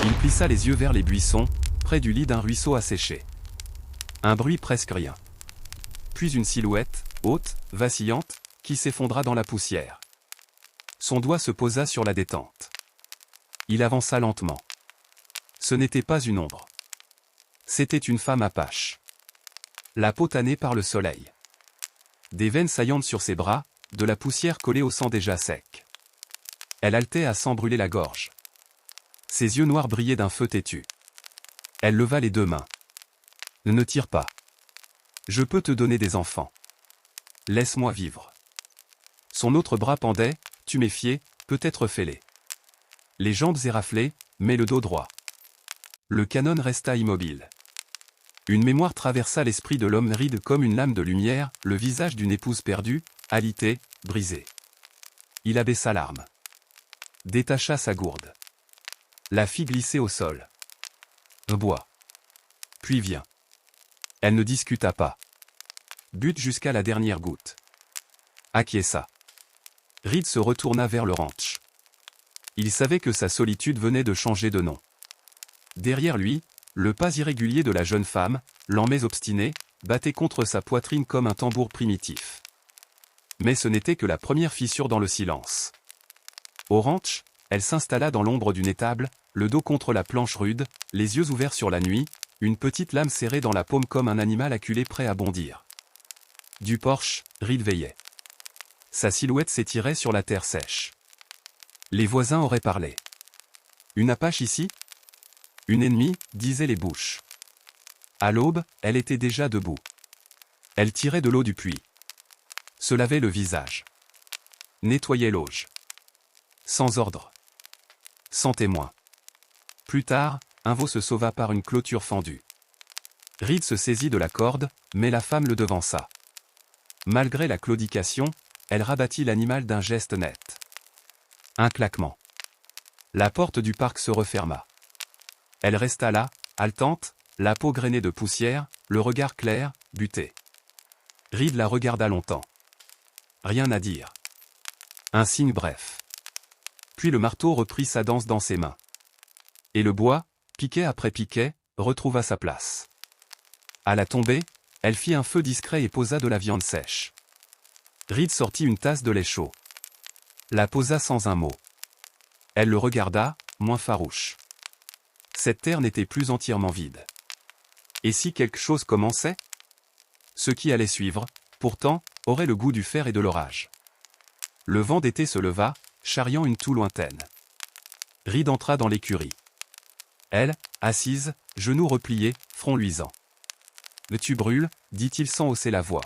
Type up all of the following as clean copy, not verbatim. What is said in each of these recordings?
Il plissa les yeux vers les buissons, près du lit d'un ruisseau asséché. Un bruit presque rien. Puis une silhouette, haute, vacillante, qui s'effondra dans la poussière. Son doigt se posa sur la détente. Il avança lentement. Ce n'était pas une ombre. C'était une femme apache. La peau tannée par le soleil. Des veines saillantes sur ses bras, de la poussière collée au sang déjà sec. Elle haletait à s'en brûler la gorge. Ses yeux noirs brillaient d'un feu têtu. Elle leva les deux mains. « Ne tire pas. Je peux te donner des enfants. Laisse-moi vivre. » Son autre bras pendait, tuméfié, peut-être fêlé. Les jambes éraflées, mais le dos droit. Le canon resta immobile. Une mémoire traversa l'esprit de l'homme ride comme une lame de lumière, le visage d'une épouse perdue, alité, brisée. Il abaissa l'arme. Détacha sa gourde. La fit glisser au sol. Bois. Puis viens. Elle ne discuta pas. But jusqu'à la dernière goutte. Acquiesça. Reed se retourna vers le ranch. Il savait que sa solitude venait de changer de nom. Derrière lui, le pas irrégulier de la jeune femme, lent mais obstiné, battait contre sa poitrine comme un tambour primitif. Mais ce n'était que la première fissure dans le silence. Au ranch, elle s'installa dans l'ombre d'une étable, le dos contre la planche rude, les yeux ouverts sur la nuit, une petite lame serrée dans la paume comme un animal acculé prêt à bondir. Du porche, Reed veillait. Sa silhouette s'étirait sur la terre sèche. Les voisins auraient parlé. Une apache ici ? Une ennemie, disaient les bouches. À l'aube, elle était déjà debout. Elle tirait de l'eau du puits. Se lavait le visage. Nettoyait l'auge. Sans ordre. Sans témoin. Plus tard, un veau se sauva par une clôture fendue. Reed se saisit de la corde, mais la femme le devança. Malgré la claudication, elle rabattit l'animal d'un geste net. Un claquement. La porte du parc se referma. Elle resta là, haletante, la peau grainée de poussière, le regard clair, buté. Reed la regarda longtemps. Rien à dire. Un signe bref. Puis le marteau reprit sa danse dans ses mains. Et le bois, piquet après piquet, retrouva sa place. À la tombée, elle fit un feu discret et posa de la viande sèche. Reed sortit une tasse de lait chaud. La posa sans un mot. Elle le regarda, moins farouche. Cette terre n'était plus entièrement vide. Et si quelque chose commençait ? Ce qui allait suivre, pourtant, aurait le goût du fer et de l'orage. Le vent d'été se leva, charriant une toux lointaine. Reed entra dans l'écurie. Elle, assise, genoux repliés, front luisant. « Tu brûles » dit-il sans hausser la voix.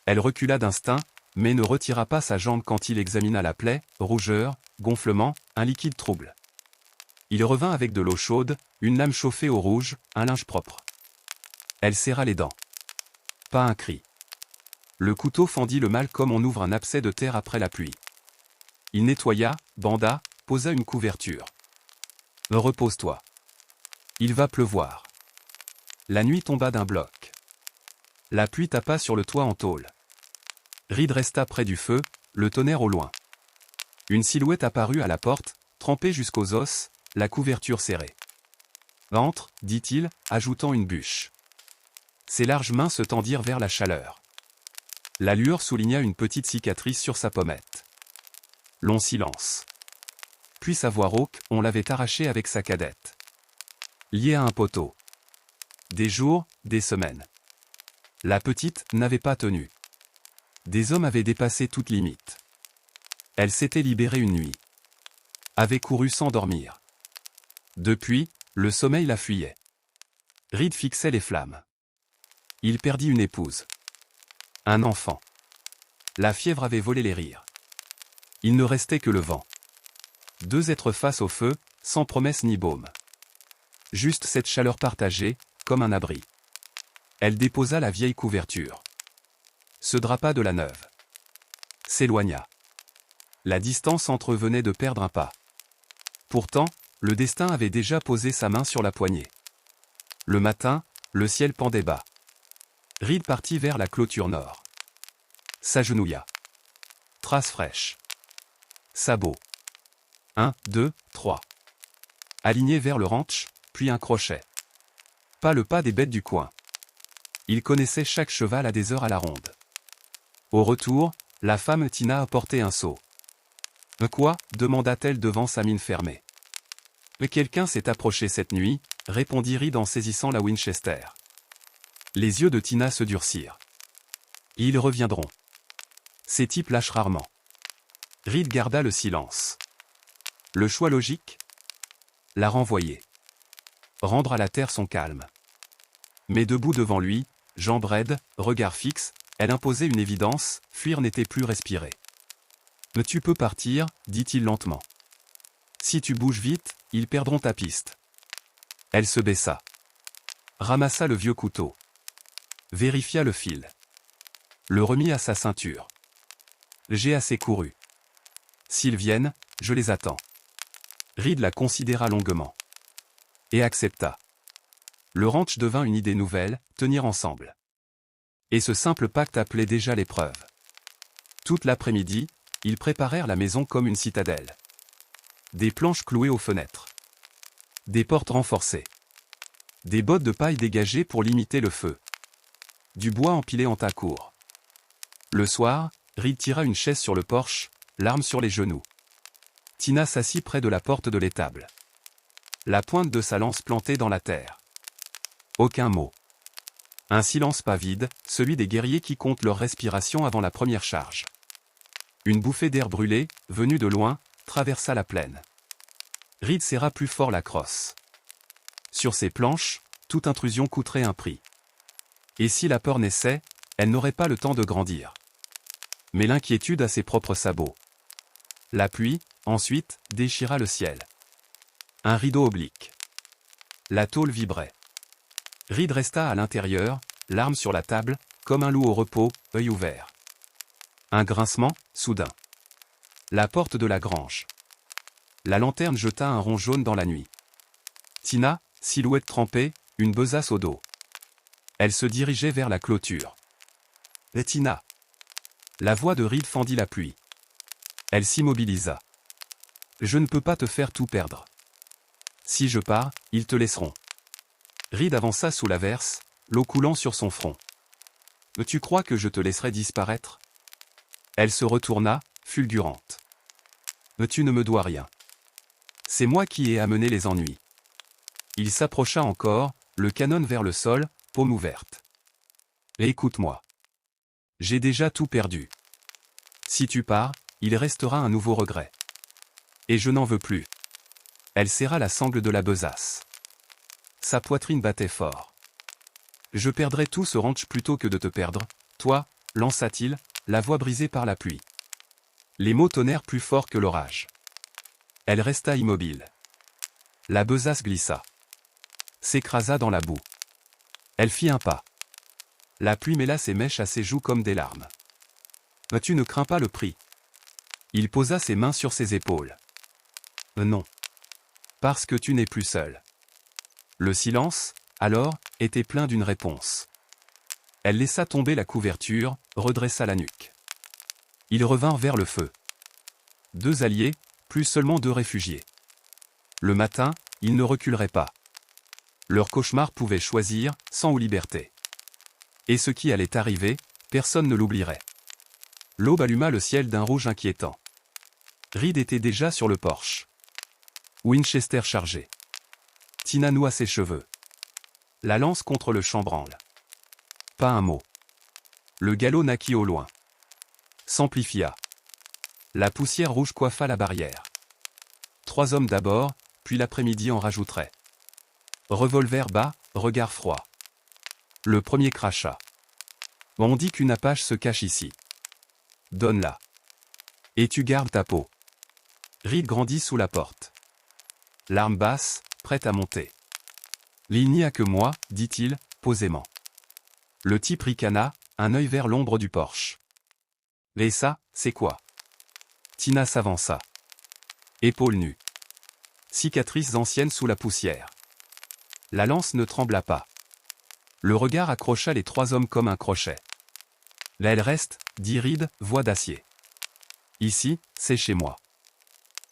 Elle recula d'instinct, mais ne retira pas sa jambe quand il examina la plaie, rougeur, gonflement, un liquide trouble. Il revint avec de l'eau chaude, une lame chauffée au rouge, un linge propre. Elle serra les dents. Pas un cri. Le couteau fendit le mal comme on ouvre un abcès de terre après la pluie. Il nettoya, banda, posa une couverture. « Repose-toi. Il va pleuvoir. » La nuit tomba d'un bloc. La pluie tapa sur le toit en tôle. Reed resta près du feu, le tonnerre au loin. Une silhouette apparut à la porte, trempée jusqu'aux os, la couverture serrée. « Entre, dit-il, ajoutant une bûche. Ses larges mains se tendirent vers la chaleur. La lueur souligna une petite cicatrice sur sa pommette. Long silence. Puis sa voix rauque, on l'avait arrachée avec sa cadette. Liée à un poteau. Des jours, des semaines. La petite n'avait pas tenu. Des hommes avaient dépassé toute limite. Elle s'était libérée une nuit. Avait couru sans dormir. Depuis, le sommeil la fuyait. Reed fixait les flammes. Il perdit une épouse. Un enfant. La fièvre avait volé les rires. Il ne restait que le vent. Deux êtres face au feu, sans promesse ni baume. Juste cette chaleur partagée, comme un abri. Elle déposa la vieille couverture. Se drapa de la neuve. S'éloigna. La distance entre eux venait de perdre un pas. Pourtant, le destin avait déjà posé sa main sur la poignée. Le matin, le ciel pendait bas. Reed partit vers la clôture nord. S'agenouilla. Traces fraîches. Sabots. 1, 2, 3. aligné vers le ranch, puis un crochet. Pas le pas des bêtes du coin. Il connaissait chaque cheval à des heures à la ronde. Au retour, la femme Tina apportait un seau. « Quoi » demanda-t-elle devant sa mine fermée. « Quelqu'un s'est approché cette nuit » répondit Reed en saisissant la Winchester. Les yeux de Tina se durcirent. « Ils reviendront. Ces types lâchent rarement. » Reed garda le silence. Le choix logique ? La renvoyer. Rendre à la terre son calme. Mais debout devant lui, jambes raides, regard fixe, elle imposait une évidence, fuir n'était plus respirer. « Tu peux partir » dit-il lentement. « Si tu bouges vite, ils perdront ta piste. » Elle se baissa. Ramassa le vieux couteau. Vérifia le fil. Le remit à sa ceinture. « J'ai assez couru. S'ils viennent, je les attends. » Reed la considéra longuement. Et accepta. Le ranch devint une idée nouvelle, tenir ensemble. Et ce simple pacte appelait déjà l'épreuve. Toute l'après-midi, ils préparèrent la maison comme une citadelle. Des planches clouées aux fenêtres. Des portes renforcées. Des bottes de paille dégagées pour limiter le feu. Du bois empilé en tas court. Le soir, Reed tira une chaise sur le porche, l'arme sur les genoux. Tina s'assit près de la porte de l'étable. La pointe de sa lance plantée dans la terre. Aucun mot. Un silence pas vide, celui des guerriers qui comptent leur respiration avant la première charge. Une bouffée d'air brûlé, venue de loin, traversa la plaine. Reed serra plus fort la crosse. Sur ces planches, toute intrusion coûterait un prix. Et si la peur naissait, elle n'aurait pas le temps de grandir. Mais l'inquiétude a ses propres sabots. La pluie, ensuite, déchira le ciel. Un rideau oblique. La tôle vibrait. Reed resta à l'intérieur, l'arme sur la table, comme un loup au repos, œil ouvert. Un grincement, soudain. La porte de la grange. La lanterne jeta un rond jaune dans la nuit. Tina, silhouette trempée, une besace au dos. Elle se dirigeait vers la clôture. « Et Tina !» La voix de Reed fendit la pluie. Elle s'immobilisa. « Je ne peux pas te faire tout perdre. Si je pars, ils te laisseront. » Reed avança sous l'averse, l'eau coulant sur son front. « Tu crois que je te laisserai disparaître ?» Elle se retourna, fulgurante. « Tu ne me dois rien. C'est moi qui ai amené les ennuis. » Il s'approcha encore, le canon vers le sol, paume ouverte. « Écoute-moi. J'ai déjà tout perdu. Si tu pars, il restera un nouveau regret. Et je n'en veux plus. » Elle serra la sangle de la besace. Sa poitrine battait fort. « Je perdrai tout ce ranch plutôt que de te perdre, toi, » lança-t-il, la voix brisée par la pluie. Les mots tonnèrent plus fort que l'orage. Elle resta immobile. La besace glissa. S'écrasa dans la boue. Elle fit un pas. La pluie mêla ses mèches à ses joues comme des larmes. « Tu ne crains pas le prix ?» Il posa ses mains sur ses épaules. « Non. Parce que tu n'es plus seul. » Le silence, alors, était plein d'une réponse. Elle laissa tomber la couverture, redressa la nuque. Ils revinrent vers le feu. 2 alliés, plus seulement 2 réfugiés. Le matin, ils ne reculeraient pas. Leur cauchemar pouvait choisir, sang ou liberté. Et ce qui allait arriver, personne ne l'oublierait. L'aube alluma le ciel d'un rouge inquiétant. Reed était déjà sur le porche. Winchester chargé. Tina noua ses cheveux. La lance contre le chambranle. Pas un mot. Le galop naquit au loin. S'amplifia. La poussière rouge coiffa la barrière. 3 hommes d'abord, puis l'après-midi en rajouterait. Revolver bas, regard froid. Le premier cracha. On dit qu'une apache se cache ici. Donne-la. Et tu gardes ta peau. Reed grandit sous la porte. L'arme basse, prête à monter. Il n'y a que moi, dit-il, posément. Le type ricana, un œil vers l'ombre du porche. Et ça, c'est quoi? Tina s'avança. Épaules nues. Cicatrices anciennes sous la poussière. La lance ne trembla pas. Le regard accrocha les 3 hommes comme un crochet. Là elle reste, dit Reed, voix d'acier. Ici, c'est chez moi.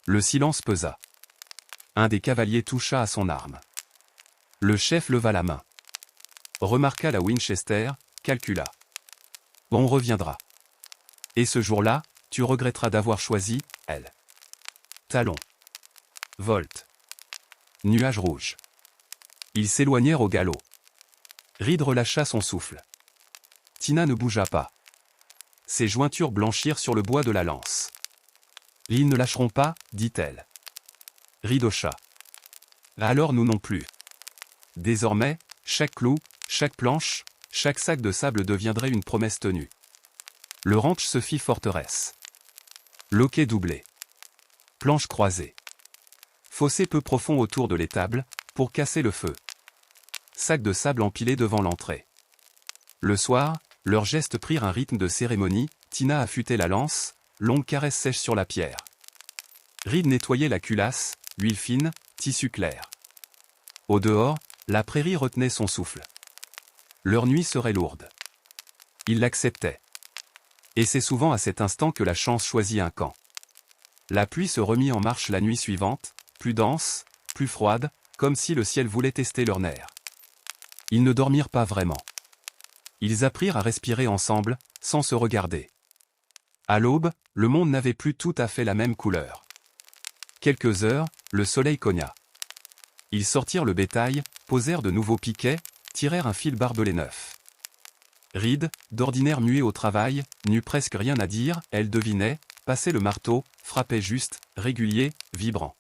Le silence pesa. Un des cavaliers toucha à son arme. Le chef leva la main. Remarqua la Winchester, calcula. On reviendra. Et ce jour-là, tu regretteras d'avoir choisi, elle. Talon. Volte. Nuage rouge. Ils s'éloignèrent au galop. Reed relâcha son souffle. Tina ne bougea pas. Ses jointures blanchirent sur le bois de la lance. Ils ne lâcheront pas, dit-elle. Reed hocha. Alors nous non plus. Désormais, chaque clou, chaque planche, chaque sac de sable deviendrait une promesse tenue. Le ranch se fit forteresse. Loquet doublé. Planches croisées. Fossé peu profond autour de l'étable, pour casser le feu. Sac de sable empilé devant l'entrée. Le soir, leurs gestes prirent un rythme de cérémonie, Tina affûtait la lance, longue caresse sèche sur la pierre. Reed nettoyait la culasse, huile fine, tissu clair. Au dehors, la prairie retenait son souffle. Leur nuit serait lourde. Ils l'acceptaient. Et c'est souvent à cet instant que la chance choisit un camp. La pluie se remit en marche la nuit suivante, plus dense, plus froide, comme si le ciel voulait tester leurs nerfs. Ils ne dormirent pas vraiment. Ils apprirent à respirer ensemble, sans se regarder. À l'aube, le monde n'avait plus tout à fait la même couleur. Quelques heures, le soleil cogna. Ils sortirent le bétail, posèrent de nouveaux piquets, tirèrent un fil barbelé neuf. Reed, d'ordinaire muet au travail, n'eut presque rien à dire, elle devinait, passait le marteau, frappait juste, régulier, vibrant.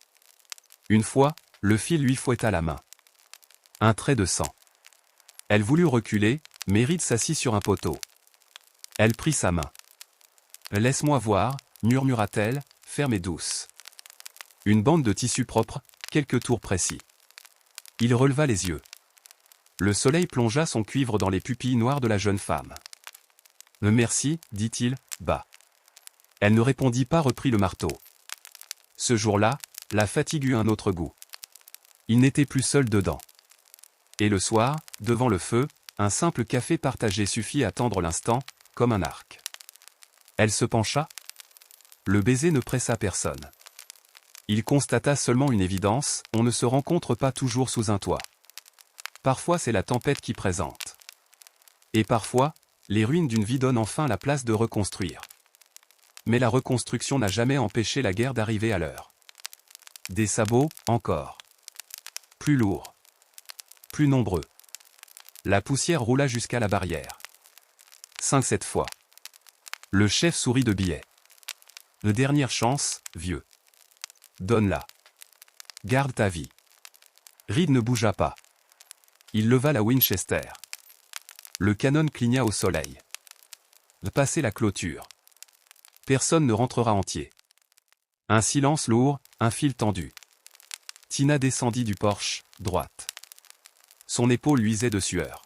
Une fois, le fil lui fouetta la main. Un trait de sang. Elle voulut reculer, mais Reed s'assit sur un poteau. Elle prit sa main. « Laisse-moi voir », murmura-t-elle, ferme et douce. Une bande de tissu propre, quelques tours précis. Il releva les yeux. Le soleil plongea son cuivre dans les pupilles noires de la jeune femme. « Merci, dit-il, bas. » Elle ne répondit pas, reprit le marteau. Ce jour-là, la fatigue eut un autre goût. Il n'était plus seul dedans. Et le soir, devant le feu, un simple café partagé suffit à tendre l'instant, comme un arc. Elle se pencha. Le baiser ne pressa personne. Il constata seulement une évidence, on ne se rencontre pas toujours sous un toit. Parfois c'est la tempête qui présente. Et parfois, les ruines d'une vie donnent enfin la place de reconstruire. Mais la reconstruction n'a jamais empêché la guerre d'arriver à l'heure. Des sabots, encore. Plus lourds. Plus nombreux. La poussière roula jusqu'à la barrière. 5-7 fois. Le chef sourit de biais. Une dernière chance, vieux. Donne-la. Garde ta vie. Reed ne bougea pas. Il leva la Winchester. Le canon cligna au soleil. Passez la clôture. Personne ne rentrera entier. Un silence lourd, un fil tendu. Tina descendit du porche, droite. Son épaule luisait de sueur.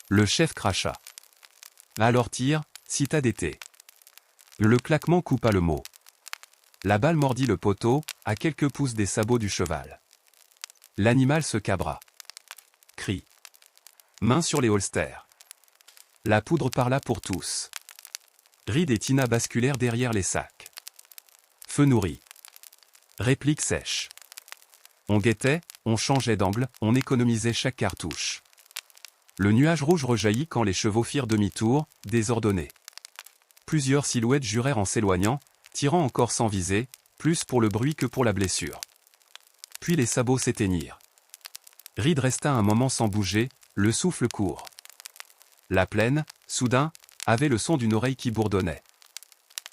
Le chef cracha. Alors tire, cita d'été. Le claquement coupa le mot. La balle mordit le poteau, à quelques pouces des sabots du cheval. L'animal se cabra. Cri. Main sur les holsters. La poudre parla pour tous. Reed et Tina basculèrent derrière les sacs. Feu nourri. Réplique sèche. On guettait, on changeait d'angle, on économisait chaque cartouche. Le nuage rouge rejaillit quand les chevaux firent demi-tour, désordonnés. Plusieurs silhouettes jurèrent en s'éloignant, tirant encore sans viser, plus pour le bruit que pour la blessure. Puis les sabots s'éteignirent. Reed resta un moment sans bouger, le souffle court. La plaine, soudain, avait le son d'une oreille qui bourdonnait.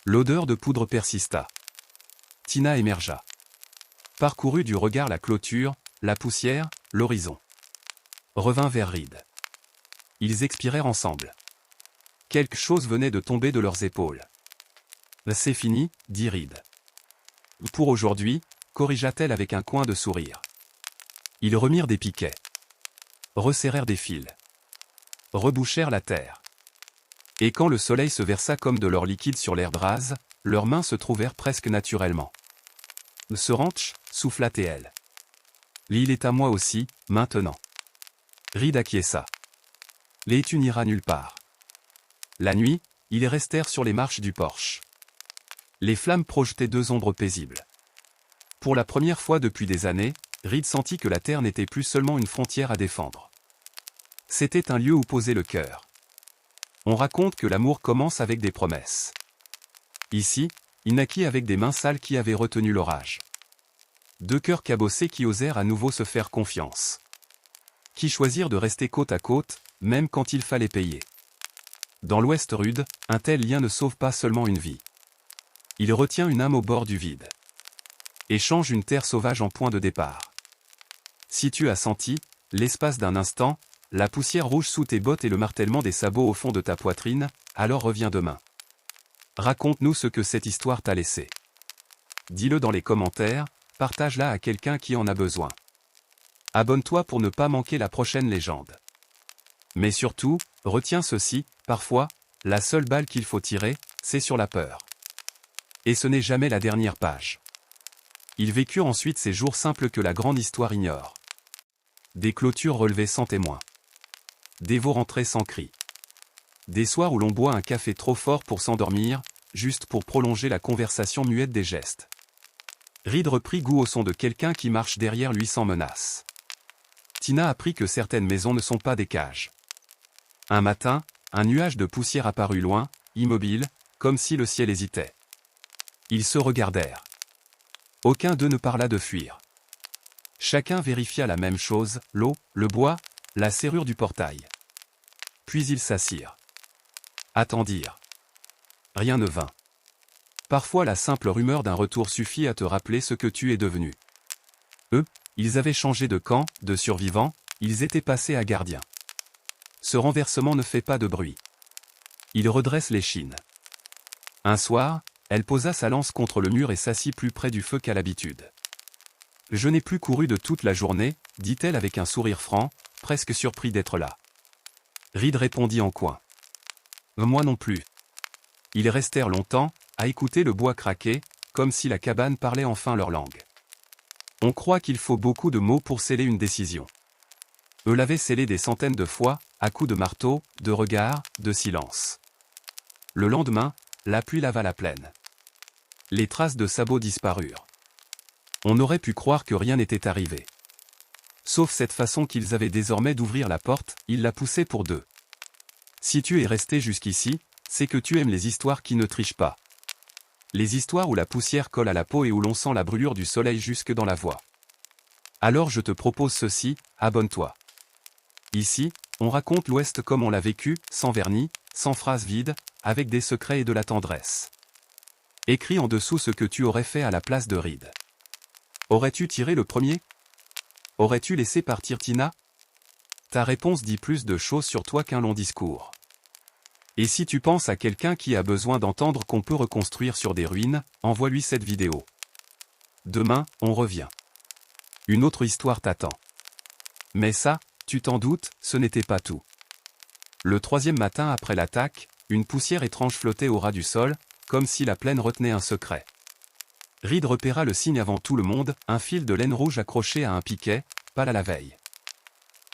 L'odeur de poudre persista. Tina émergea. Parcourut du regard la clôture, la poussière, l'horizon. Revint vers Reed. Ils expirèrent ensemble. Quelque chose venait de tomber de leurs épaules. C'est fini, dit Reed. Pour aujourd'hui, corrigea-t-elle avec un coin de sourire. Ils remirent des piquets. Resserrèrent des fils. Rebouchèrent la terre. Et quand le soleil se versa comme de l'or liquide sur l'herbe rase, leurs mains se trouvèrent presque naturellement. Ce ranch, souffla-t-elle. L'île est à moi aussi, maintenant. Reed acquiesça. Les tu n'iras nulle part. La nuit, ils restèrent sur les marches du porche. Les flammes projetaient deux ombres paisibles. Pour la première fois depuis des années, Reed sentit que la terre n'était plus seulement une frontière à défendre. C'était un lieu où poser le cœur. On raconte que l'amour commence avec des promesses. Ici, il naquit avec des mains sales qui avaient retenu l'orage. Deux cœurs cabossés qui osèrent à nouveau se faire confiance. Qui choisirent de rester côte à côte, même quand il fallait payer. Dans l'Ouest rude, un tel lien ne sauve pas seulement une vie. Il retient une âme au bord du vide. Et change une terre sauvage en point de départ. Si tu as senti, l'espace d'un instant, la poussière rouge sous tes bottes et le martèlement des sabots au fond de ta poitrine, alors reviens demain. Raconte-nous ce que cette histoire t'a laissé. Dis-le dans les commentaires, partage-la à quelqu'un qui en a besoin. Abonne-toi pour ne pas manquer la prochaine légende. Mais surtout, retiens ceci, parfois, la seule balle qu'il faut tirer, c'est sur la peur. Et ce n'est jamais la dernière page. Ils vécurent ensuite ces jours simples que la grande histoire ignore. Des clôtures relevées sans témoin. Des veaux rentrés sans cri. Des soirs où l'on boit un café trop fort pour s'endormir, juste pour prolonger la conversation muette des gestes. Reed reprit goût au son de quelqu'un qui marche derrière lui sans menace. Tina apprit que certaines maisons ne sont pas des cages. Un matin, un nuage de poussière apparut loin, immobile, comme si le ciel hésitait. Ils se regardèrent. Aucun d'eux ne parla de fuir. Chacun vérifia la même chose, l'eau, le bois, la serrure du portail. Puis ils s'assirent. Attendirent. Rien ne vint. Parfois la simple rumeur d'un retour suffit à te rappeler ce que tu es devenu. Eux, ils avaient changé de camp, de survivants, ils étaient passés à gardiens. Ce renversement ne fait pas de bruit. Il redresse l'échine. Un soir, elle posa sa lance contre le mur et s'assit plus près du feu qu'à l'habitude. « Je n'ai plus couru de toute la journée, dit-elle avec un sourire franc, presque surpris d'être là. Reed répondit en coin. « Moi non plus. » Ils restèrent longtemps, à écouter le bois craquer, comme si la cabane parlait enfin leur langue. On croit qu'il faut beaucoup de mots pour sceller une décision. Eux l'avaient scellé des centaines de fois, à coups de marteau, de regards, de silence. Le lendemain, la pluie lava la plaine. Les traces de sabots disparurent. On aurait pu croire que rien n'était arrivé. Sauf cette façon qu'ils avaient désormais d'ouvrir la porte, ils la poussaient pour deux. Si tu es resté jusqu'ici, c'est que tu aimes les histoires qui ne trichent pas. Les histoires où la poussière colle à la peau et où l'on sent la brûlure du soleil jusque dans la voix. Alors je te propose ceci, abonne-toi. Ici, on raconte l'Ouest comme on l'a vécu, sans vernis, sans phrases vides, avec des secrets et de la tendresse. Écris en dessous ce que tu aurais fait à la place de Reed. Aurais-tu tiré le premier? Aurais-tu laissé partir Tina? Ta réponse dit plus de choses sur toi qu'un long discours. Et si tu penses à quelqu'un qui a besoin d'entendre qu'on peut reconstruire sur des ruines, envoie-lui cette vidéo. Demain, on revient. Une autre histoire t'attend. Mais ça, tu t'en doutes, ce n'était pas tout. Le troisième matin après l'attaque, une poussière étrange flottait au ras du sol, comme si la plaine retenait un secret. Reed repéra le signe avant tout le monde, un fil de laine rouge accroché à un piquet, pâle à la veille.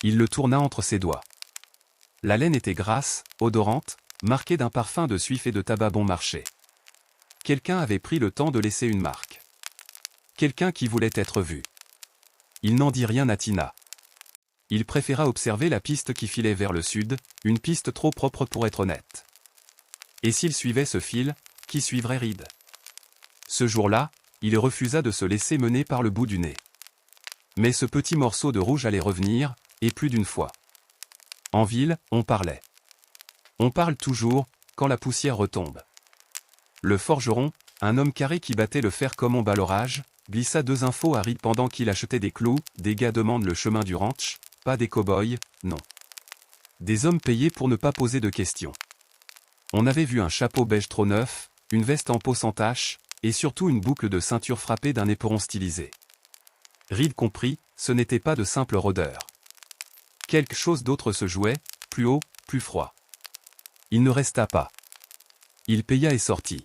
Il le tourna entre ses doigts. La laine était grasse, odorante, marquée d'un parfum de suif et de tabac bon marché. Quelqu'un avait pris le temps de laisser une marque. Quelqu'un qui voulait être vu. Il n'en dit rien à Tina. Il préféra observer la piste qui filait vers le sud, une piste trop propre pour être honnête. Et s'il suivait ce fil, qui suivrait Reed? Ce jour-là, il refusa de se laisser mener par le bout du nez. Mais ce petit morceau de rouge allait revenir, et plus d'une fois. En ville, on parlait. On parle toujours, quand la poussière retombe. Le forgeron, un homme carré qui battait le fer comme on bat l'orage, glissa 2 infos à Reed pendant qu'il achetait des clous. Des gars demandent le chemin du ranch, pas des cow-boys, non. Des hommes payés pour ne pas poser de questions. On avait vu un chapeau beige trop neuf, une veste en peau sans tache, et surtout une boucle de ceinture frappée d'un éperon stylisé. Reed comprit, ce n'était pas de simples rôdeurs. Quelque chose d'autre se jouait, plus haut, plus froid. Il ne resta pas. Il paya et sortit.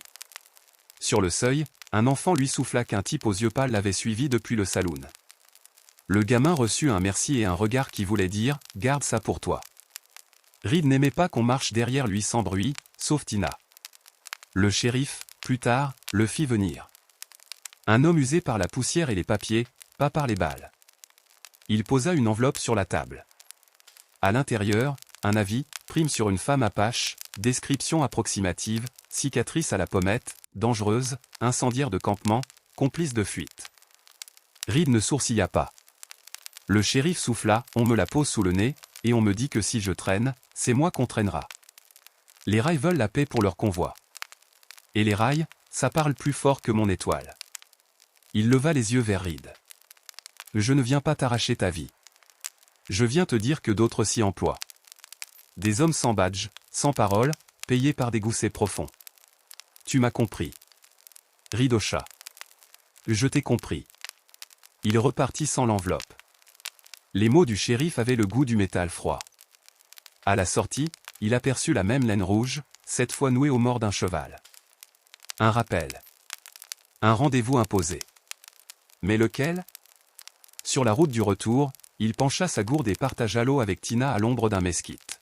Sur le seuil, un enfant lui souffla qu'un type aux yeux pâles l'avait suivi depuis le saloon. Le gamin reçut un merci et un regard qui voulait dire « Garde ça pour toi ». Reed n'aimait pas qu'on marche derrière lui sans bruit, sauf Tina. Le shérif, plus tard, le fit venir. Un homme usé par la poussière et les papiers, pas par les balles. Il posa une enveloppe sur la table. À l'intérieur, un avis, prime sur une femme apache, description approximative, cicatrice à la pommette, dangereuse, incendiaire de campement, complice de fuite. Reed ne sourcilla pas. Le shérif souffla, on me la pose sous le nez, et on me dit que si je traîne, c'est moi qu'on traînera. Les rails veulent la paix pour leur convoi. Et les rails, ça parle plus fort que mon étoile. Il leva les yeux vers Reed. Je ne viens pas t'arracher ta vie. Je viens te dire que d'autres s'y emploient. Des hommes sans badge, sans parole, payés par des goussets profonds. Tu m'as compris. Reed hocha. Je t'ai compris. Il repartit sans l'enveloppe. Les mots du shérif avaient le goût du métal froid. À la sortie, il aperçut la même laine rouge, cette fois nouée au mors d'un cheval. Un rappel. Un rendez-vous imposé. Mais lequel? Sur la route du retour, il pencha sa gourde et partagea l'eau avec Tina à l'ombre d'un mesquite.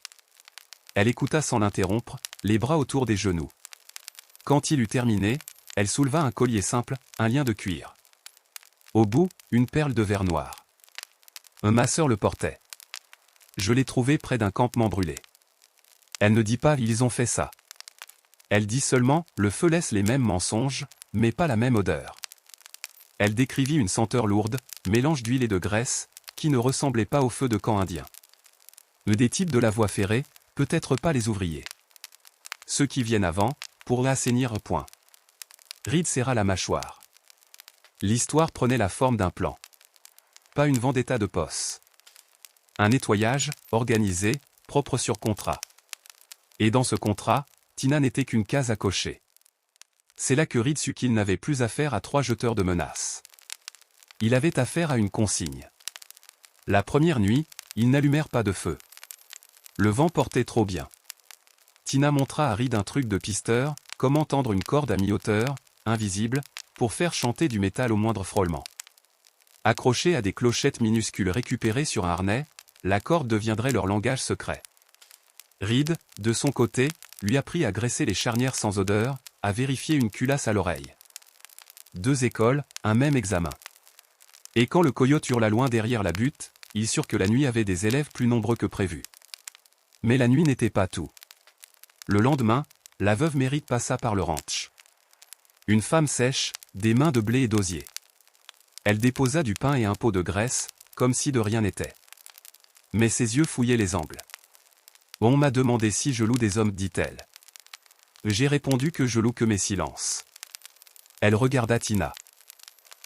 Elle écouta sans l'interrompre, les bras autour des genoux. Quand il eut terminé, elle souleva un collier simple, un lien de cuir. Au bout, une perle de verre noir. Ma sœur le portait. Je l'ai trouvé près d'un campement brûlé. Elle ne dit pas « ils ont fait ça ». Elle dit seulement « le feu laisse les mêmes mensonges, mais pas la même odeur ». Elle décrivit une senteur lourde, mélange d'huile et de graisse, qui ne ressemblait pas au feu de camp indien. Des types de la voie ferrée, peut-être pas les ouvriers. Ceux qui viennent avant, pour l'assainir point. Reed serra la mâchoire. L'histoire prenait la forme d'un plan. Pas une vendetta de posse. Un nettoyage, organisé, propre sur contrat. Et dans ce contrat, Tina n'était qu'une case à cocher. C'est là que Reed sut qu'il n'avait plus affaire à 3 jeteurs de menaces. Il avait affaire à une consigne. La première nuit, ils n'allumèrent pas de feu. Le vent portait trop bien. Tina montra à Reed un truc de pisteur, comment tendre une corde à mi-hauteur, invisible, pour faire chanter du métal au moindre frôlement. Accrochée à des clochettes minuscules récupérées sur un harnais, la corde deviendrait leur langage secret. Reed, de son côté, lui apprit à graisser les charnières sans odeur, à vérifier une culasse à l'oreille. 2 écoles, un même examen. Et quand le coyote hurla loin derrière la butte, ils surent que la nuit avait des élèves plus nombreux que prévu. Mais la nuit n'était pas tout. Le lendemain, la veuve Mérite passa par le ranch. Une femme sèche, des mains de blé et d'osier. Elle déposa du pain et un pot de graisse, comme si de rien n'était. Mais ses yeux fouillaient les angles. On m'a demandé si je loue des hommes, dit-elle. J'ai répondu que je loue que mes silences. Elle regarda Tina.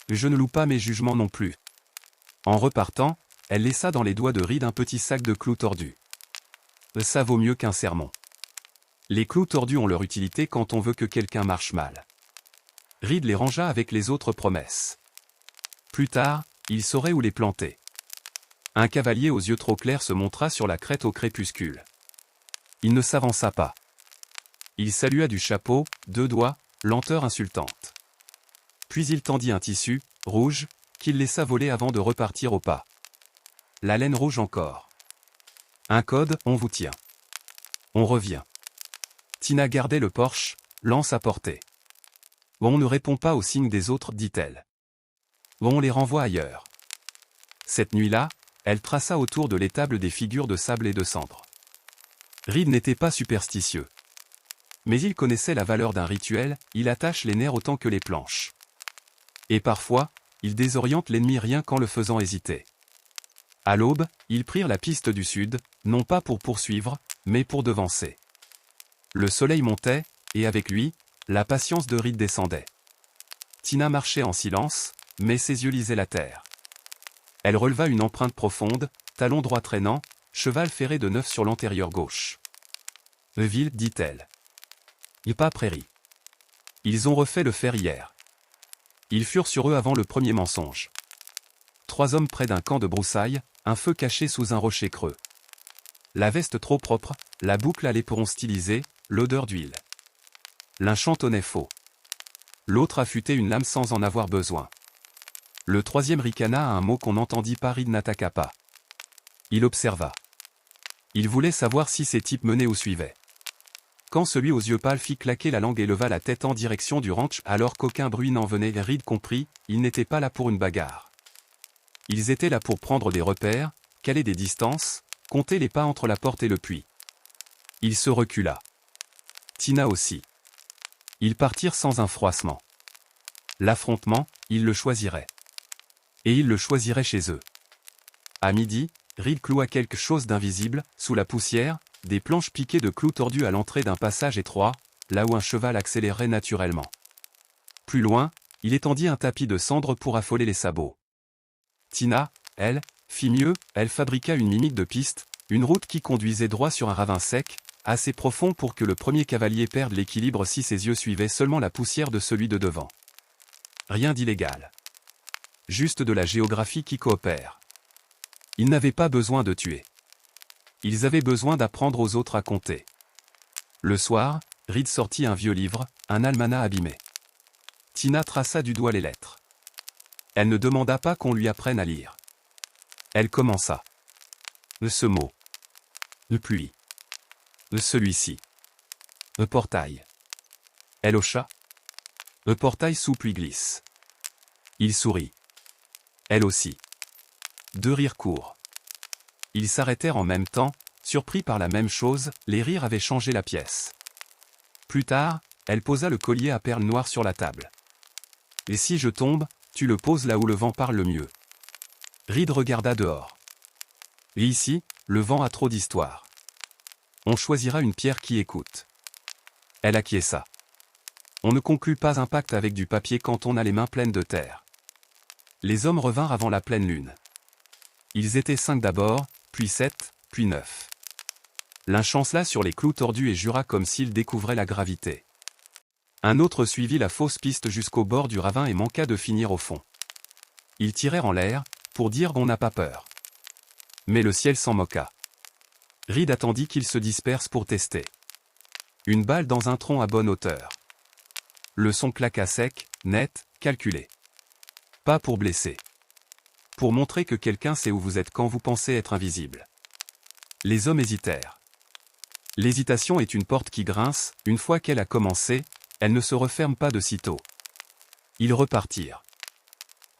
Je ne loue pas mes jugements non plus. En repartant, elle laissa dans les doigts de Reed un petit sac de clous tordus. Ça vaut mieux qu'un sermon. Les clous tordus ont leur utilité quand on veut que quelqu'un marche mal. Reed les rangea avec les autres promesses. Plus tard, il saurait où les planter. Un cavalier aux yeux trop clairs se montra sur la crête au crépuscule. Il ne s'avança pas. Il salua du chapeau, 2 doigts, lenteur insultante. Puis il tendit un tissu, rouge, qu'il laissa voler avant de repartir au pas. La laine rouge encore. Un code, on vous tient. On revient. Tina gardait le porche, lance à portée. On ne répond pas aux signes des autres, dit-elle. On les renvoie ailleurs. Cette nuit-là, elle traça autour de l'étable des figures de sable et de cendre. Reed n'était pas superstitieux. Mais il connaissait la valeur d'un rituel, il attache les nerfs autant que les planches. Et parfois, il désoriente l'ennemi rien qu'en le faisant hésiter. À l'aube, ils prirent la piste du sud, non pas pour poursuivre, mais pour devancer. Le soleil montait, et avec lui, la patience de Reed descendait. Tina marchait en silence, mais ses yeux lisaient la terre. Elle releva une empreinte profonde, talon droit traînant, cheval ferré de neuf sur l'antérieur gauche. Ville, dit-elle. Pas prairie. Ils ont refait le fer hier. Ils furent sur eux avant le premier mensonge. 3 hommes près d'un camp de broussailles, un feu caché sous un rocher creux. La veste trop propre, la boucle à l'éperon stylisé, l'odeur d'huile. L'un chantonnait faux. L'autre affûtait une lame sans en avoir besoin. Le 3e ricana à un mot qu'on n'entendit pas. Reed n'attaqua pas. Il observa. Il voulait savoir si ces types menaient ou suivaient. Quand celui aux yeux pâles fit claquer la langue et leva la tête en direction du ranch alors qu'aucun bruit n'en venait, Reed comprit, ils n'étaient pas là pour une bagarre. Ils étaient là pour prendre des repères, caler des distances, compter les pas entre la porte et le puits. Il se recula. Tina aussi. Ils partirent sans un froissement. L'affrontement, ils le choisiraient. Et ils le choisiraient chez eux. À midi, Reed cloua quelque chose d'invisible, sous la poussière, des planches piquées de clous tordus à l'entrée d'un passage étroit, là où un cheval accélérait naturellement. Plus loin, il étendit un tapis de cendres pour affoler les sabots. Tina, elle, fit mieux, elle fabriqua une mimique de piste, une route qui conduisait droit sur un ravin sec, assez profond pour que le premier cavalier perde l'équilibre si ses yeux suivaient seulement la poussière de celui de devant. Rien d'illégal. Juste de la géographie qui coopère. Ils n'avaient pas besoin de tuer. Ils avaient besoin d'apprendre aux autres à compter. Le soir, Reed sortit un vieux livre, un almanach abîmé. Tina traça du doigt les lettres. Elle ne demanda pas qu'on lui apprenne à lire. Elle commença. Ce mot. Le pluie. Celui-ci. Le portail. Elle hocha. Le portail sous pluie glisse. Il sourit. Elle aussi. Deux rires courts. Ils s'arrêtèrent en même temps, surpris par la même chose, les rires avaient changé la pièce. Plus tard, elle posa le collier à perles noires sur la table. Et si je tombe, tu le poses là où le vent parle le mieux. Reed regarda dehors. Et ici, le vent a trop d'histoire. On choisira une pierre qui écoute. Elle acquiesça. On ne conclut pas un pacte avec du papier quand on a les mains pleines de terre. Les hommes revinrent avant la pleine lune. Ils étaient 5 d'abord, puis 7, puis 9. L'un chancela sur les clous tordus et jura comme s'il découvrait la gravité. Un autre suivit la fausse piste jusqu'au bord du ravin et manqua de finir au fond. Ils tirèrent en l'air, pour dire on n'a pas peur. Mais le ciel s'en moqua. Reed attendit qu'ils se dispersent pour tester. Une balle dans un tronc à bonne hauteur. Le son claqua sec, net, calculé. Pas pour blesser. Pour montrer que quelqu'un sait où vous êtes quand vous pensez être invisible. Les hommes hésitèrent. L'hésitation est une porte qui grince, une fois qu'elle a commencé, elle ne se referme pas de sitôt. Ils repartirent.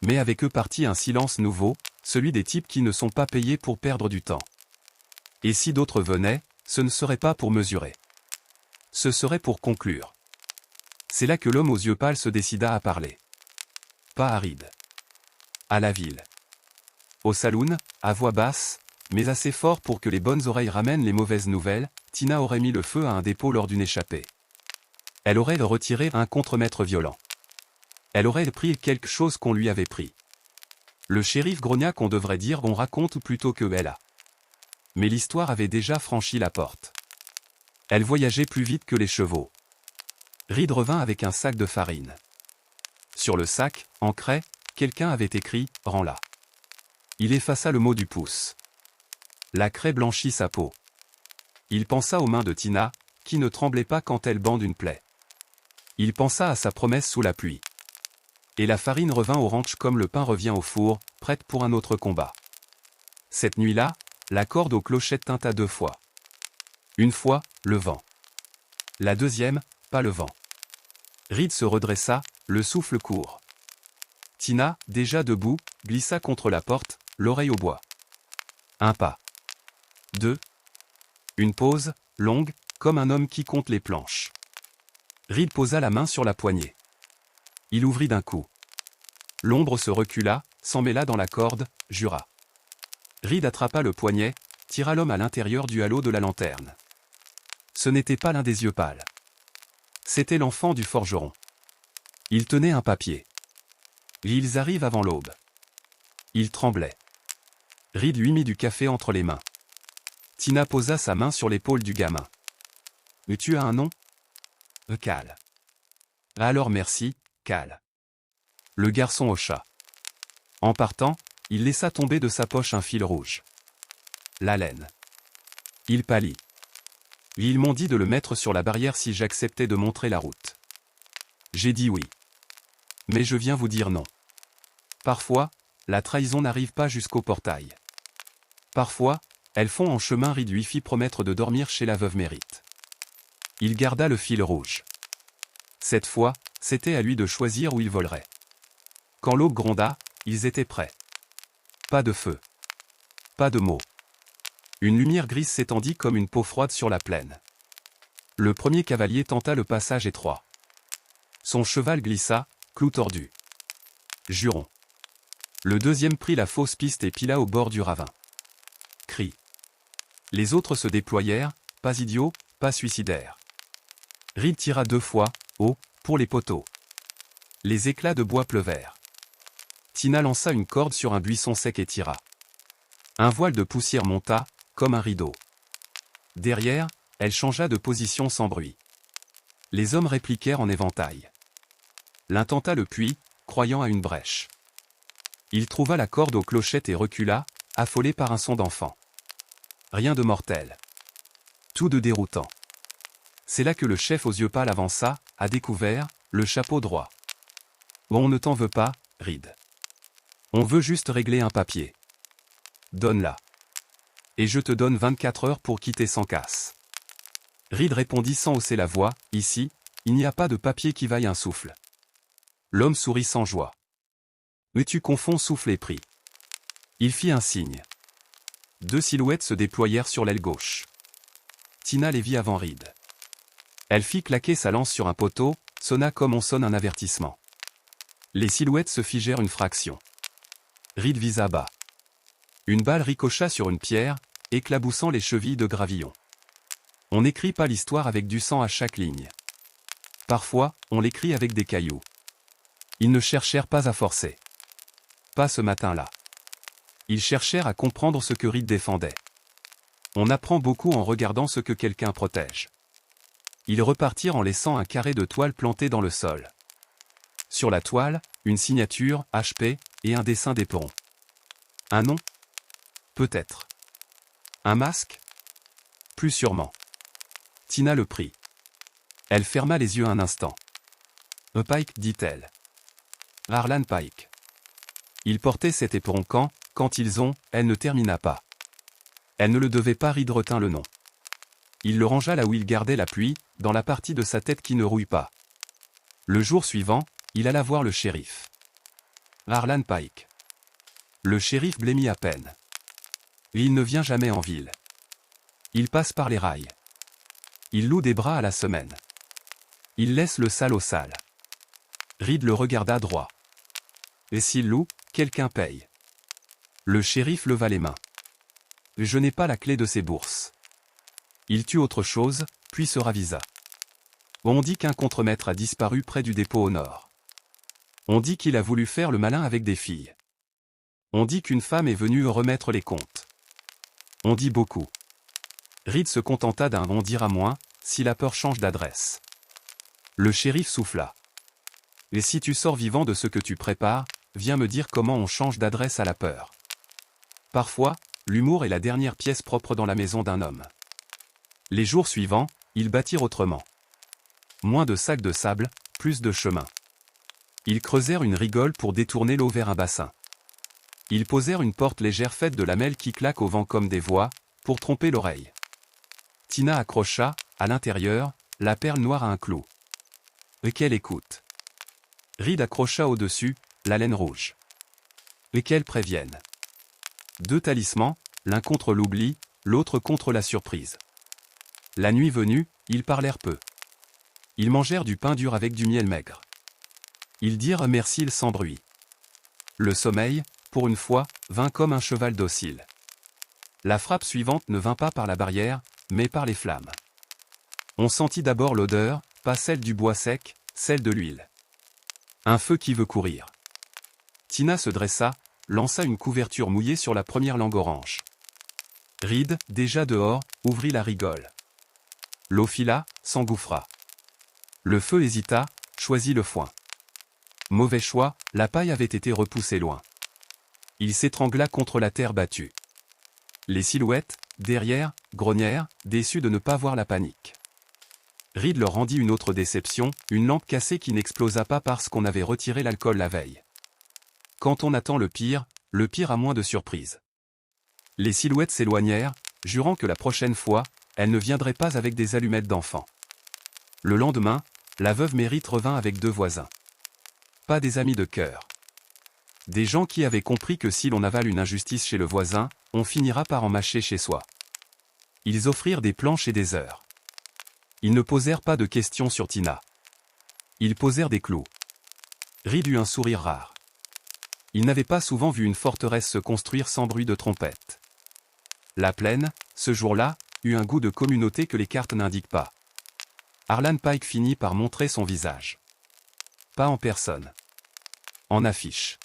Mais avec eux partit un silence nouveau, celui des types qui ne sont pas payés pour perdre du temps. Et si d'autres venaient, ce ne serait pas pour mesurer. Ce serait pour conclure. C'est là que l'homme aux yeux pâles se décida à parler. Pas à Reed. À la ville. Au saloon, à voix basse, mais assez fort pour que les bonnes oreilles ramènent les mauvaises nouvelles, Tina aurait mis le feu à un dépôt lors d'une échappée. Elle aurait retiré un contremaître violent. Elle aurait pris quelque chose qu'on lui avait pris. Le shérif grogna qu'on devrait dire on raconte plutôt que elle a. Mais l'histoire avait déjà franchi la porte. Elle voyageait plus vite que les chevaux. Reed revint avec un sac de farine. Sur le sac, en craie, quelqu'un avait écrit « Rends-la ». Il effaça le mot du pouce. La craie blanchit sa peau. Il pensa aux mains de Tina, qui ne tremblaient pas quand elle bande une plaie. Il pensa à sa promesse sous la pluie. Et la farine revint au ranch comme le pain revient au four, prête pour un autre combat. Cette nuit-là, la corde aux clochettes tinta 2 fois. Une fois, le vent. La deuxième, pas le vent. Reed se redressa, le souffle court. Tina, déjà debout, glissa contre la porte, l'oreille au bois. Un pas. 2. Une pause, longue, comme un homme qui compte les planches. Reed posa la main sur la poignée. Il ouvrit d'un coup. L'ombre se recula, s'emmêla dans la corde, jura. Reed attrapa le poignet, tira l'homme à l'intérieur du halo de la lanterne. Ce n'était pas l'un des yeux pâles. C'était l'enfant du forgeron. Il tenait un papier. Ils arrivent avant l'aube. Il tremblait. Reed lui mit du café entre les mains. Tina posa sa main sur l'épaule du gamin. « Tu as un nom ?»« Cal. »« Alors merci, Cal. » Le garçon hocha. En partant, il laissa tomber de sa poche un fil rouge. La laine. Il pâlit. Ils m'ont dit de le mettre sur la barrière si j'acceptais de montrer la route. J'ai dit oui. Mais je viens vous dire non. Parfois, la trahison n'arrive pas jusqu'au portail. Parfois, elles font en chemin. Reed lui fit promettre de dormir chez la veuve Mérite. il garda le fil rouge. Cette fois, c'était à lui de choisir où il volerait. Quand l'aube gronda, ils étaient prêts. Pas de feu. Pas de mots. Une lumière grise s'étendit comme une peau froide sur la plaine. Le premier cavalier tenta le passage étroit. Son cheval glissa, clou tordu. Juron. Le deuxième prit la fausse piste et pila au bord du ravin. Cri. Les autres se déployèrent, pas idiots, pas suicidaires. Reed tira 2 fois, haut, pour les poteaux. Les éclats de bois pleuvèrent. Tina lança une corde sur un buisson sec et tira. Un voile de poussière monta, comme un rideau. Derrière, elle changea de position sans bruit. Les hommes répliquèrent en éventail. L'un tenta le puits, croyant à une brèche. Il trouva la corde aux clochettes et recula, affolé par un son d'enfant. Rien de mortel. Tout de déroutant. C'est là que le chef aux yeux pâles avança, à découvert, le chapeau droit. « On ne t'en veut pas, Reed. On veut juste régler un papier. Donne-la. Et je te donne 24 heures pour quitter sans casse. » Reed répondit sans hausser la voix, « Ici, il n'y a pas de papier qui vaille un souffle. » L'homme sourit sans joie. « Mais tu confonds souffle et prix. » Il fit un signe. 2 silhouettes se déployèrent sur l'aile gauche. Tina les vit avant Reed. Elle fit claquer sa lance sur un poteau, sonna comme on sonne un avertissement. Les silhouettes se figèrent une fraction. Reed visa bas. Une balle ricocha sur une pierre, éclaboussant les chevilles de Gravillon. On n'écrit pas l'histoire avec du sang à chaque ligne. Parfois, on l'écrit avec des cailloux. Ils ne cherchèrent pas à forcer. Pas ce matin-là. Ils cherchèrent à comprendre ce que Reed défendait. On apprend beaucoup en regardant ce que quelqu'un protège. Ils repartirent en laissant un carré de toile planté dans le sol. Sur la toile, une signature, HP, et un dessin d'éperon. Un nom? Peut-être. Un masque? Plus sûrement. Tina le prit. Elle ferma les yeux un instant. Pike, dit-elle. Harlan Pike. Il portait cet éperon quand ils ont, elle ne termina pas. Elle ne le devait pas, Reed retint le nom. Il le rangea là où il gardait la pluie, dans la partie de sa tête qui ne rouille pas. Le jour suivant, il alla voir le shérif. Harlan Pike. Le shérif blêmit à peine. Il ne vient jamais en ville. Il passe par les rails. Il loue des bras à la semaine. Il laisse le sale au sale. Reed le regarda droit. Et s'il loue, quelqu'un paye. Le shérif leva les mains. Je n'ai pas la clé de ces bourses. Il tut autre chose, puis se ravisa. On dit qu'un contremaître a disparu près du dépôt au nord. On dit qu'il a voulu faire le malin avec des filles. On dit qu'une femme est venue remettre les comptes. On dit beaucoup. Reed se contenta d'un bondir à moins, si la peur change d'adresse. Le shérif souffla. Et si tu sors vivant de ce que tu prépares, viens me dire comment on change d'adresse à la peur. Parfois, l'humour est la dernière pièce propre dans la maison d'un homme. Les jours suivants, ils bâtirent autrement. Moins de sacs de sable, plus de chemin. Ils creusèrent une rigole pour détourner l'eau vers un bassin. Ils posèrent une porte légère faite de lamelles qui claquent au vent comme des voix, pour tromper l'oreille. Tina accrocha, à l'intérieur, la perle noire à un clou. Et qu'elle écoute. Reed accrocha au-dessus, la laine rouge. Et qu'elle prévienne. 2 talismans, l'un contre l'oubli, l'autre contre la surprise. La nuit venue, ils parlèrent peu. Ils mangèrent du pain dur avec du miel maigre. Ils dirent merci sans bruit. Le sommeil, pour une fois, vint comme un cheval docile. La frappe suivante ne vint pas par la barrière, mais par les flammes. On sentit d'abord l'odeur, pas celle du bois sec, celle de l'huile. Un feu qui veut courir. Tina se dressa, lança une couverture mouillée sur la première langue orange. Reed, déjà dehors, ouvrit la rigole. L'eau fila, s'engouffra. Le feu hésita, choisit le foin. Mauvais choix, la paille avait été repoussée loin. Il s'étrangla contre la terre battue. Les silhouettes, derrière, grognèrent, déçus de ne pas voir la panique. Reed leur rendit une autre déception, une lampe cassée qui n'explosa pas parce qu'on avait retiré l'alcool la veille. Quand on attend le pire a moins de surprises. Les silhouettes s'éloignèrent, jurant que la prochaine fois, elles ne viendraient pas avec des allumettes d'enfants. Le lendemain, la veuve Mérite revint avec 2 voisins. Pas des amis de cœur. Des gens qui avaient compris que si l'on avale une injustice chez le voisin, on finira par en mâcher chez soi. Ils offrirent des planches et des heures. Ils ne posèrent pas de questions sur Tina. Ils posèrent des clous. Reed eut un sourire rare. Il n'avait pas souvent vu une forteresse se construire sans bruit de trompette. La plaine, ce jour-là, eut un goût de communauté que les cartes n'indiquent pas. Harlan Pike finit par montrer son visage. Pas en personne. En affiche.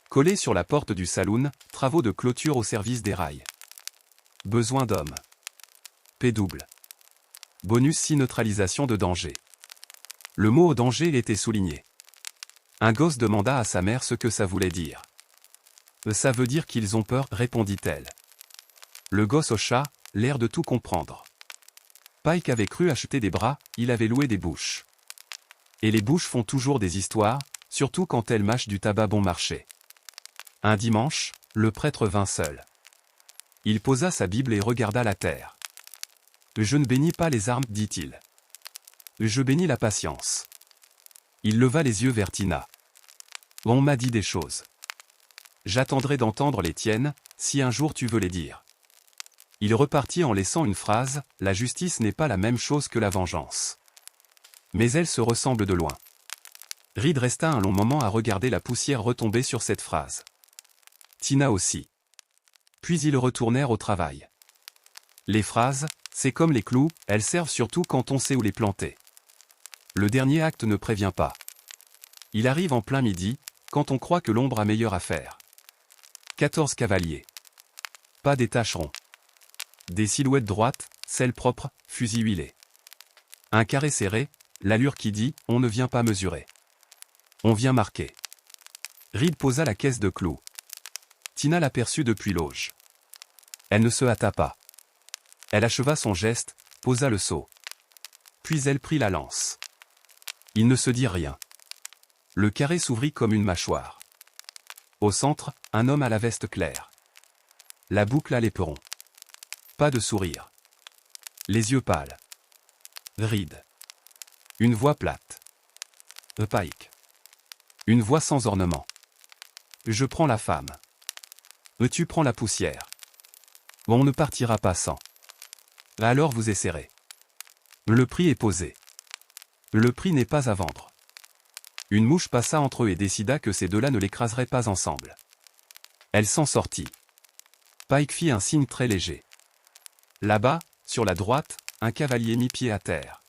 Collé sur la porte du saloon, travaux de clôture au service des rails. Besoin d'hommes. P-double. Bonus si neutralisation de danger. Le mot danger était souligné. Un gosse demanda à sa mère ce que ça voulait dire. Ça veut dire qu'ils ont peur, répondit-elle. Le gosse hocha, l'air de tout comprendre. Pike avait cru acheter des bras, il avait loué des bouches. Et les bouches font toujours des histoires, surtout quand elles mâchent du tabac bon marché. Un dimanche, le prêtre vint seul. Il posa sa Bible et regarda la terre. « Je ne bénis pas les armes, dit-il. Je bénis la patience. » Il leva les yeux vers Tina. « On m'a dit des choses. J'attendrai d'entendre les tiennes, si un jour tu veux les dire. » Il repartit en laissant une phrase, « La justice n'est pas la même chose que la vengeance. Mais elles se ressemblent de loin. » Reed resta un long moment à regarder la poussière retomber sur cette phrase. Tina aussi. Puis ils retournèrent au travail. Les phrases, c'est comme les clous, elles servent surtout quand on sait où les planter. Le dernier acte ne prévient pas. Il arrive en plein midi, quand on croit que l'ombre a meilleure affaire. 14 cavaliers. Pas des tâcherons. Des silhouettes droites, celles propres, fusil huilé. Un carré serré, l'allure qui dit, on ne vient pas mesurer. On vient marquer. Reed posa la caisse de clous. Tina l'aperçut depuis l'auge. Elle ne se hâta pas. Elle acheva son geste, posa le seau. Puis elle prit la lance. Il ne se dit rien. Le carré s'ouvrit comme une mâchoire. Au centre, un homme à la veste claire. La boucle à l'éperon. Pas de sourire. Les yeux pâles. Reed. Une voix plate. Pike. Une voix sans ornement. Je prends la femme. Tu prends la poussière. On ne partira pas sans. Alors vous essaierez. Le prix est posé. Le prix n'est pas à vendre. Une mouche passa entre eux et décida que ces deux-là ne l'écraseraient pas ensemble. Elle s'en sortit. Pike fit un signe très léger. Là-bas, sur la droite, un cavalier mit pied à terre.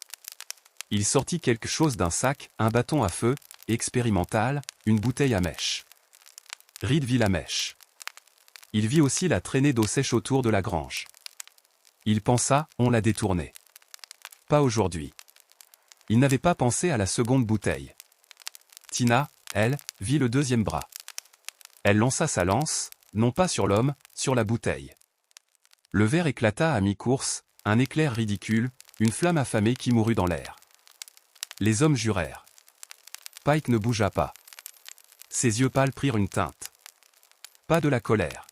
Il sortit quelque chose d'un sac, un bâton à feu, expérimental, une bouteille à mèche. Reed vit la mèche. Il vit aussi la traînée d'eau sèche autour de la grange. Il pensa, on l'a détournée. Pas aujourd'hui. Il n'avait pas pensé à la seconde bouteille. Tina, elle, vit le deuxième bras. Elle lança sa lance, non pas sur l'homme, sur la bouteille. Le verre éclata à mi-course, un éclair ridicule, une flamme affamée qui mourut dans l'air. Les hommes jurèrent. Pike ne bougea pas. Ses yeux pâles prirent une teinte. Pas de la colère.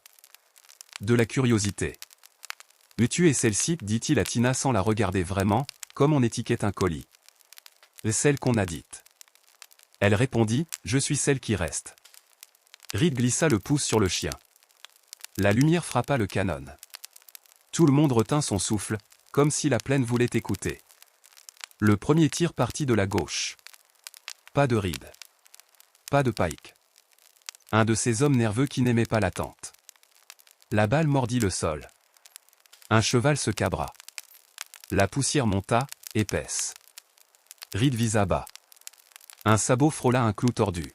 De la curiosité. « Tu es celle-ci, dit-il à Tina sans la regarder vraiment, comme on étiquette un colis. Celle qu'on a dite. Elle répondit, je suis celle qui reste. Reed glissa le pouce sur le chien. La lumière frappa le canon. Tout le monde retint son souffle, comme si la plaine voulait écouter. Le premier tir partit de la gauche. Pas de Reed. Pas de Pike. Un de ces hommes nerveux qui n'aimaient pas l'attente. La balle mordit le sol. Un cheval se cabra. La poussière monta, épaisse. Reed visa bas. Un sabot frôla un clou tordu.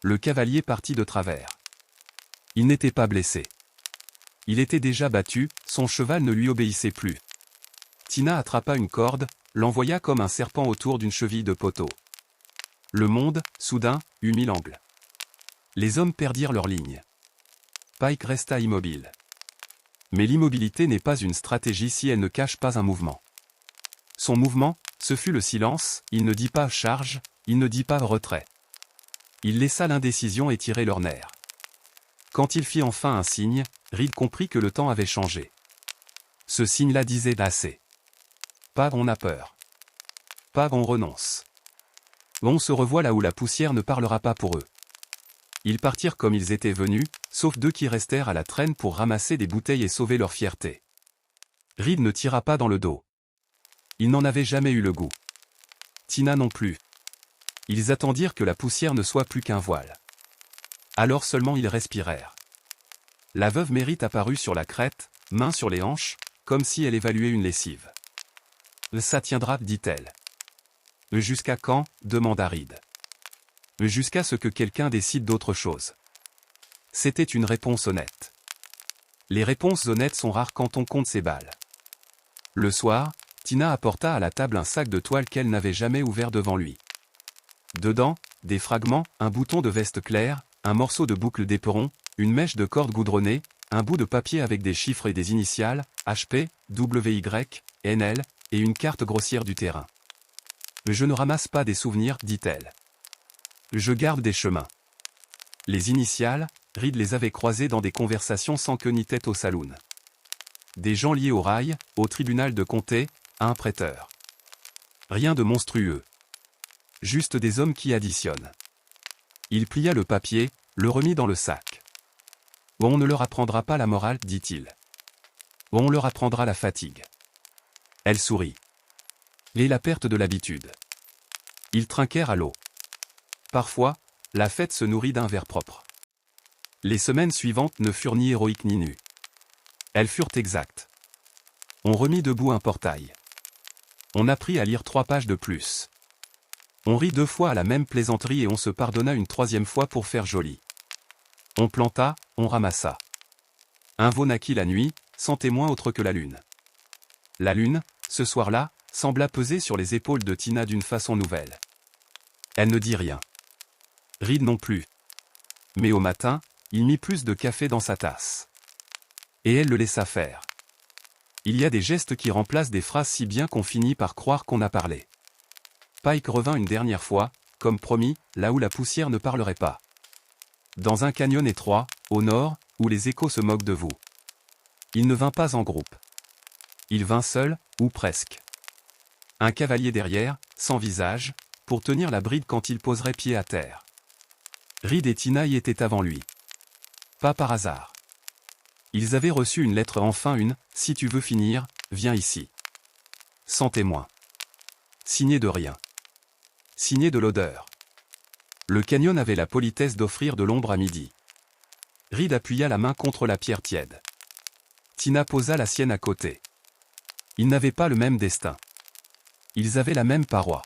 Le cavalier partit de travers. Il n'était pas blessé. Il était déjà battu, son cheval ne lui obéissait plus. Tina attrapa une corde, l'envoya comme un serpent autour d'une cheville de poteau. Le monde, soudain, eut 1000 angles. Les hommes perdirent leur ligne. Pike resta immobile. Mais l'immobilité n'est pas une stratégie si elle ne cache pas un mouvement. Son mouvement, ce fut le silence, il ne dit pas « charge », il ne dit pas « retrait ». Il laissa l'indécision étirer leurs nerfs. Quand il fit enfin un signe, Reed comprit que le temps avait changé. Ce signe-là disait « assez ». Pas « on a peur ». Pas on renonce. On se revoit là où la poussière ne parlera pas pour eux. Ils partirent comme ils étaient venus, sauf 2 qui restèrent à la traîne pour ramasser des bouteilles et sauver leur fierté. Reed ne tira pas dans le dos. Il n'en avait jamais eu le goût. Tina non plus. Ils attendirent que la poussière ne soit plus qu'un voile. Alors seulement ils respirèrent. La veuve Mérite apparut sur la crête, main sur les hanches, comme si elle évaluait une lessive. « Ça tiendra, dit-elle. »« Jusqu'à quand ?» demanda Reed. « Jusqu'à ce que quelqu'un décide d'autre chose. » C'était une réponse honnête. Les réponses honnêtes sont rares quand on compte ses balles. Le soir, Tina apporta à la table un sac de toile qu'elle n'avait jamais ouvert devant lui. Dedans, des fragments, un bouton de veste claire, un morceau de boucle d'éperon, une mèche de corde goudronnée, un bout de papier avec des chiffres et des initiales, HP, WY, NL, et une carte grossière du terrain. « Je ne ramasse pas des souvenirs, dit-elle. Je garde des chemins. » Les initiales, Reed les avait croisées dans des conversations sans queue ni tête au saloon. Des gens liés au rail, au tribunal de comté, à un prêteur. Rien de monstrueux. Juste des hommes qui additionnent. Il plia le papier, le remit dans le sac. « On ne leur apprendra pas la morale, dit-il. On leur apprendra la fatigue. » Elle sourit. Et la perte de l'habitude. Ils trinquèrent à l'eau. Parfois, la fête se nourrit d'un verre propre. Les semaines suivantes ne furent ni héroïques ni nues. Elles furent exactes. On remit debout un portail. On apprit à lire 3 pages de plus. On rit 2 fois à la même plaisanterie et on se pardonna une 3e fois pour faire joli. On planta, on ramassa. Un veau naquit la nuit, sans témoin autre que la lune. La lune, ce soir-là, sembla peser sur les épaules de Tina d'une façon nouvelle. Elle ne dit rien. Reed non plus. Mais au matin, il mit plus de café dans sa tasse. Et elle le laissa faire. Il y a des gestes qui remplacent des phrases si bien qu'on finit par croire qu'on a parlé. Pike revint une dernière fois, comme promis, là où la poussière ne parlerait pas. Dans un canyon étroit, au nord, où les échos se moquent de vous. Il ne vint pas en groupe. Il vint seul, ou presque. Un cavalier derrière, sans visage, pour tenir la bride quand il poserait pied à terre. Reed et Tina y étaient avant lui. Pas par hasard. Ils avaient reçu une lettre enfin une, « Si tu veux finir, viens ici. » Sans témoin. Signé de rien. Signé de l'odeur. Le canyon avait la politesse d'offrir de l'ombre à midi. Reed appuya la main contre la pierre tiède. Tina posa la sienne à côté. Ils n'avaient pas le même destin. Ils avaient la même paroi.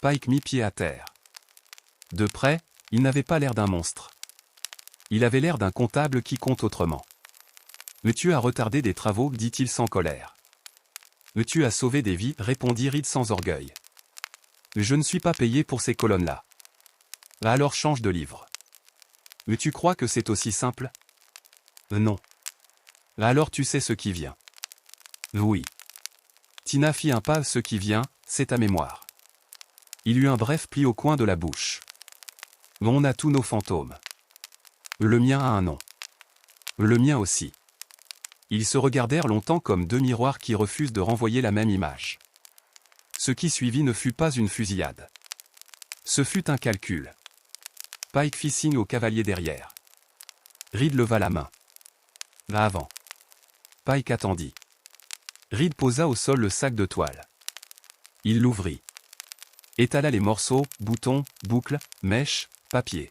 Pike mit pied à terre. De près, il n'avait pas l'air d'un monstre. Il avait l'air d'un comptable qui compte autrement. « Tu as retardé des travaux, dit-il sans colère. « Tu as sauvé des vies, répondit Reed sans orgueil. « Je ne suis pas payé pour ces colonnes-là. » Alors change de livre. « Tu crois que c'est aussi simple? » Non. « Alors tu sais ce qui vient. » Oui. Tina fit un pas, ce qui vient, c'est ta mémoire. Il eut un bref pli au coin de la bouche. On a tous nos fantômes. Le mien a un nom. Le mien aussi. Ils se regardèrent longtemps comme 2 miroirs qui refusent de renvoyer la même image. Ce qui suivit ne fut pas une fusillade. Ce fut un calcul. Pike fit signe au cavalier derrière. Reed leva la main. Va avant. Pike attendit. Reed posa au sol le sac de toile. Il l'ouvrit. Étala les morceaux, boutons, boucles, mèches, papier.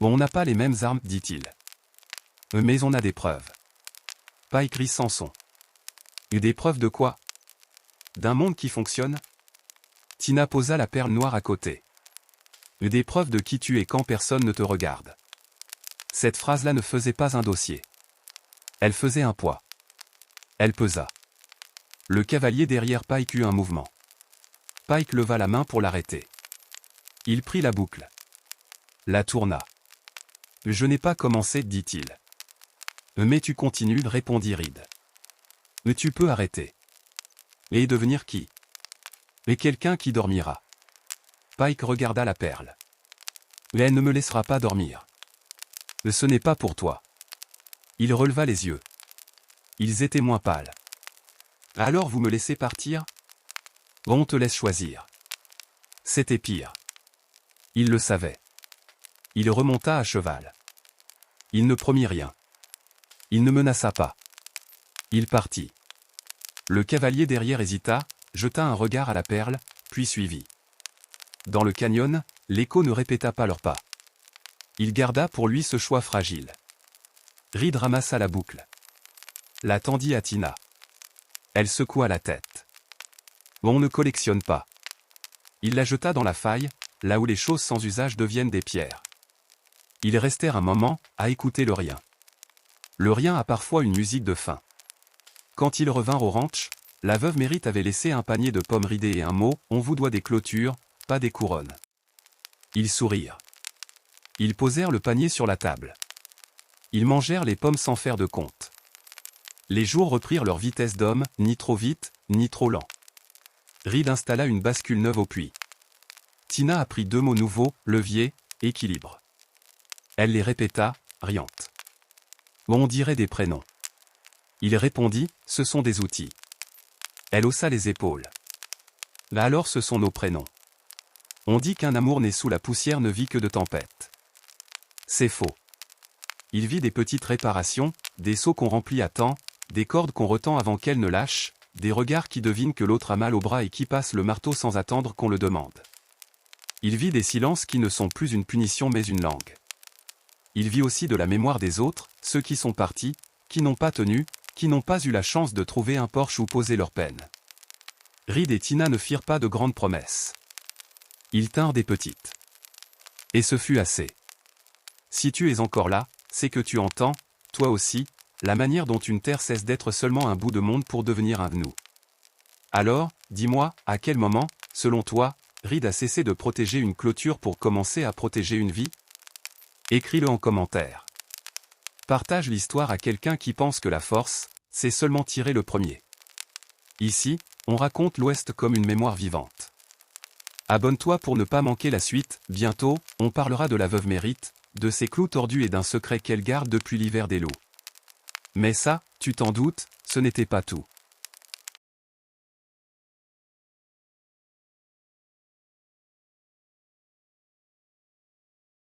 On n'a pas les mêmes armes, dit-il. Mais on a des preuves. Pike rit sans son. Des preuves de quoi? D'un monde qui fonctionne? Tina posa la perle noire à côté. Des preuves de qui tu es quand personne ne te regarde. Cette phrase-là ne faisait pas un dossier. Elle faisait un poids. Elle pesa. Le cavalier derrière Pike eut un mouvement. Pike leva la main pour l'arrêter. Il prit la boucle. La tourna. « Je n'ai pas commencé, dit-il. »« Mais tu continues, répondit Reed. »« Mais tu peux arrêter. »« Et devenir qui ? » ?»« Et quelqu'un qui dormira. » Pike regarda la perle. « Elle ne me laissera pas dormir. »« Ce n'est pas pour toi. » Il releva les yeux. Ils étaient moins pâles. « Alors vous me laissez partir ? On te laisse choisir. C'était pire. Il le savait. Il remonta à cheval. Il ne promit rien. Il ne menaça pas. Il partit. Le cavalier derrière hésita, jeta un regard à la perle, puis suivit. Dans le canyon, l'écho ne répéta pas leurs pas. Il garda pour lui ce choix fragile. Reed ramassa la boucle. La tendit à Tina. Elle secoua la tête. On ne collectionne pas. Il la jeta dans la faille, là où les choses sans usage deviennent des pierres. Ils restèrent un moment, à écouter le rien. Le rien a parfois une musique de fin. Quand ils revinrent au ranch, la veuve Mérite avait laissé un panier de pommes ridées et un mot « On vous doit des clôtures, pas des couronnes ». Ils sourirent. Ils posèrent le panier sur la table. Ils mangèrent les pommes sans faire de compte. Les jours reprirent leur vitesse d'homme, ni trop vite, ni trop lent. Reed installa une bascule neuve au puits. Tina apprit 2 mots nouveaux, levier, équilibre. Elle les répéta, riante. On dirait des prénoms. Il répondit, ce sont des outils. Elle haussa les épaules. Là alors ce sont nos prénoms. On dit qu'un amour né sous la poussière ne vit que de tempêtes. C'est faux. Il vit des petites réparations, des seaux qu'on remplit à temps, des cordes qu'on retend avant qu'elles ne lâchent, des regards qui devinent que l'autre a mal au bras et qui passent le marteau sans attendre qu'on le demande. Il vit des silences qui ne sont plus une punition mais une langue. Il vit aussi de la mémoire des autres, ceux qui sont partis, qui n'ont pas tenu, qui n'ont pas eu la chance de trouver un porche où poser leur peine. Reed et Tina ne firent pas de grandes promesses. Ils tinrent des petites. Et ce fut assez. Si tu es encore là, c'est que tu entends, toi aussi, la manière dont une terre cesse d'être seulement un bout de monde pour devenir un nous. Alors, dis-moi, à quel moment, selon toi, Reed a cessé de protéger une clôture pour commencer à protéger une vie? Écris-le en commentaire. Partage l'histoire à quelqu'un qui pense que la force, c'est seulement tirer le premier. Ici, on raconte l'Ouest comme une mémoire vivante. Abonne-toi pour ne pas manquer la suite, bientôt, on parlera de la veuve Mérite, de ses clous tordus et d'un secret qu'elle garde depuis l'hiver des loups. Mais ça, tu t'en doutes, ce n'était pas tout.